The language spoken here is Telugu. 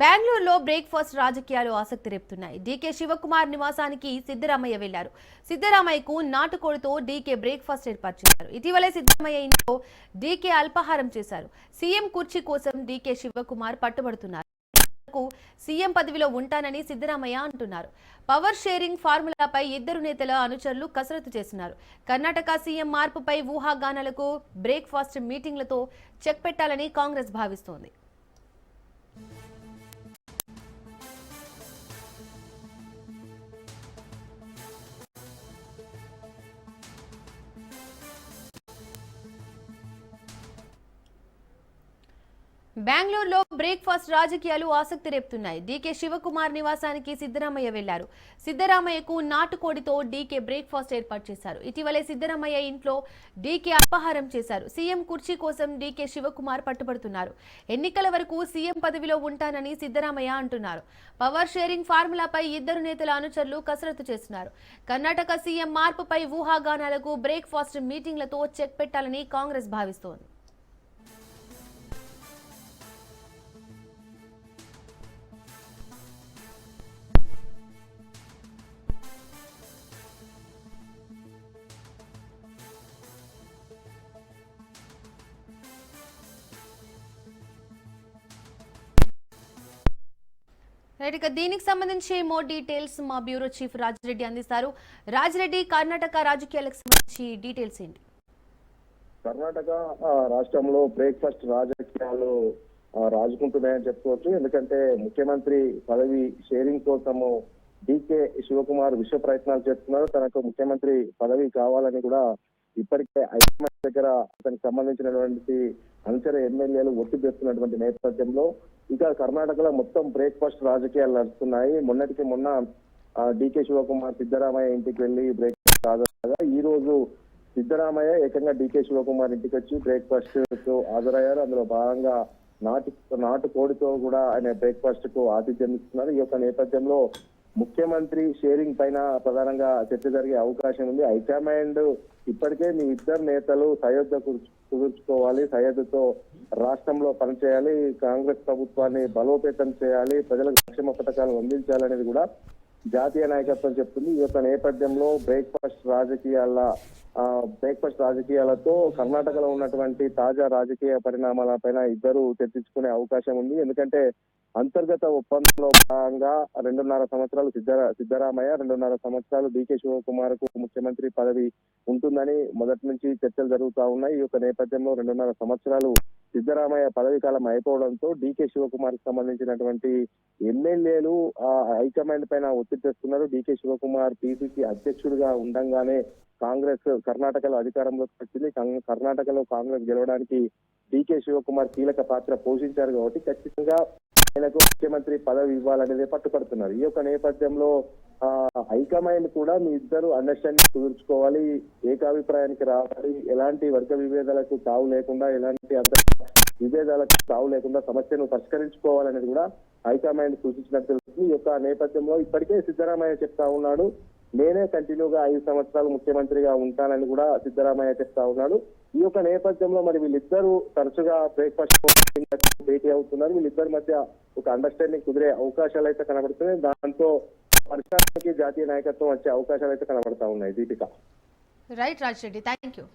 బెంగళూరులో బ్రేక్ఫాస్ట్ రాజకీయాలు ఆసక్తి రేపుతున్నాయి. డీకే శివకుమార్ నివాసానికి సిద్ధరామయ్య వెళ్లారు. సిద్ధరామయ్యకు నాటుకోడితో డీకే బ్రేక్ఫాస్ట్ ఏర్పాటు చేశారు. ఇటీవలే సిద్ధరామయ్య ఇంట్లో డీకే అల్పాహారం చేశారు. సీఎం కుర్చీ కోసం డీకే శివకుమార్ పట్టుబడుతున్నారు. సీఎం పదవిలో ఉంటానని సిద్ధరామయ్య అంటున్నారు. పవర్ షేరింగ్ ఫార్ములాపై ఇద్దరు నేతల అనుచరులు కసరత్తు చేస్తున్నారు. కర్ణాటక సీఎం మార్పుపై ఊహాగానాలకు బ్రేక్ఫాస్ట్ మీటింగ్లతో చెక్ పెట్టాలని కాంగ్రెస్ భావిస్తోంది. బెంగళూరులో బ్రేక్ఫాస్ట్ రాజకీయాలు ఆసక్తి రేపుతున్నాయి. డీకే శివకుమార్ నివాసానికి సిద్ధరామయ్య వెళ్లారు. సిద్ధరామయ్యకు నాటుకోడితో డీకే బ్రేక్ఫాస్ట్ ఏర్పాటు చేశారు. ఇటీవలే సిద్ధరామయ్య ఇంట్లో డీకే అల్పాహారం చేశారు. సీఎం కుర్చీ కోసం డీకే శివకుమార్ పట్టుబడుతున్నారు. ఎన్నికల వరకు సీఎం పదవిలో ఉంటానని సిద్ధరామయ్య అంటున్నారు. పవర్ షేరింగ్ ఫార్ములాపై ఇద్దరు నేతల అనుచరులు కసరత్తు చేస్తున్నారు. కర్ణాటక సీఎం మార్పుపై ఊహాగానాలకు బ్రేక్ఫాస్ట్ మీటింగ్లతో చెక్ పెట్టాలని కాంగ్రెస్ భావిస్తోంది. ఇక దీనికి సంబంధించి మోర్ డీటెయిల్స్ మా బ్యూరో చీఫ్ రాజిరెడ్డి అందిస్తారు. రాజిరెడ్డి, కర్ణాటక రాజకీయాలకు సంబంధించి డీటెయిల్స్ ఏంటి? కర్ణాటక రాష్ట్రంలో బ్రేక్ఫాస్ట్ రాజకీయాలు రాజుకుంటున్నాయని చెప్పుకోవచ్చు. ఎందుకంటే ముఖ్యమంత్రి పదవి షేరింగ్ కోసము డీకే శివకుమార్ విశ్వ ప్రయత్నాలు చేస్తున్నారు. తనకు ముఖ్యమంత్రి పదవి కావాలని కూడా ఇప్పటికే హైకమాండ్ దగ్గర అతనికి సంబంధించినటువంటి అనుచర ఎమ్మెల్యేలు ఒత్తిడి తెస్తున్నటువంటి నేపథ్యంలో ఇంకా కర్ణాటకలో మొత్తం బ్రేక్ఫాస్ట్ రాజకీయాలు నడుస్తున్నాయి. మొన్నటికి మొన్న డీకే శివకుమార్ సిద్ధరామయ్య ఇంటికి వెళ్లి బ్రేక్ఫాస్ట్ హాజరయ్యారు. ఈ రోజు సిద్ధరామయ్య ఏకంగా డీకే శివకుమార్ ఇంటికి వచ్చి బ్రేక్ఫాస్ట్ కు హాజరయ్యారు. అందులో భాగంగా నాటు కోడితో కూడా ఆయన బ్రేక్ఫాస్ట్ కు ఆతిథ్యం ఇస్తున్నారు. ఈ యొక్క నేపథ్యంలో ముఖ్యమంత్రి షేరింగ్ పైన ప్రధానంగా చర్చ జరిగే అవకాశం ఉంది. హైకమాండ్ ఇప్పటికే మీ ఇద్దరు నేతలు సయోధ్య కుదుర్చుకోవాలి, సయోధ్యతో రాష్ట్రంలో పనిచేయాలి, కాంగ్రెస్ ప్రభుత్వాన్ని బలోపేతం చేయాలి, ప్రజలకు సంక్షేమ పథకాలు అందించాలనేది కూడా జాతీయ నాయకత్వం చెప్తుంది. ఈ యొక్క నేపథ్యంలో బ్రేక్ఫాస్ట్ రాజకీయాలతో కర్ణాటకలో ఉన్నటువంటి తాజా రాజకీయ పరిణామాలపైన ఇద్దరు చర్చించుకునే అవకాశం ఉంది. ఎందుకంటే అంతర్గత ఒప్పందంలో భాగంగా 2.5 సంవత్సరాలు సిద్ధరామయ్య, 2.5 సంవత్సరాలు డీకే శివకుమార్ కు ముఖ్యమంత్రి పదవి ఉంటుందని మొదటి నుంచి చర్చలు జరుగుతూ ఉన్నాయి. ఈ యొక్క నేపథ్యంలో 2.5 సంవత్సరాలు సిద్ధరామయ్య పదవి కాలం అయిపోవడంతో డీకే శివకుమార్ కు సంబంధించినటువంటి ఎమ్మెల్యేలు హైకమాండ్ పైన ఒత్తిడి తెస్తున్నారు. డీకే శివకుమార్ పిసిసి అధ్యక్షుడిగా ఉండంగానే కాంగ్రెస్ కర్ణాటకలో అధికారంలోకి వచ్చింది. కర్ణాటకలో కాంగ్రెస్ గెలవడానికి డీకే శివకుమార్ కీలక పాత్ర పోషించారు కాబట్టి ఖచ్చితంగా ఆయనకు ముఖ్యమంత్రి పదవి ఇవ్వాలనేది పట్టుపడుతున్నారు. ఈ యొక్క నేపథ్యంలో హైకమాండ్ కూడా మీ ఇద్దరు అండర్స్టాండింగ్ కుదుర్చుకోవాలి, ఏకాభిప్రాయానికి రావాలి, ఎలాంటి వర్గ విభేదాలకు తావు లేకుండా, ఎలాంటి విభేదాలకు తావు లేకుండా సమస్యను పరిష్కరించుకోవాలనేది కూడా హైకమాండ్ సూచించినట్టు తెలుస్తుంది. ఈ యొక్క నేపథ్యంలో ఇప్పటికే సిద్ధరామయ్య చెప్తా ఉన్నాడు, నేనే కంటిన్యూగా 5 సంవత్సరాలు ముఖ్యమంత్రిగా ఉంటానని కూడా సిద్ధరామయ్య చెప్తా ఉన్నాడు. ఈ యొక్క నేపథ్యంలో మరి వీళ్ళిద్దరూ తరచుగా బ్రేక్ఫాస్ట్ భేటీ అవుతున్నారు. వీళ్ళిద్దరి మధ్య ఒక అండర్స్టాండింగ్ కుదిరే అవకాశాలు అయితే కనబడుతున్నాయి. దాంతో పరిష్కారానికి జాతీయ నాయకత్వం వచ్చే అవకాశాలు అయితే కనబడతా ఉన్నాయి. Deepika. Right Rajireddy, thank you.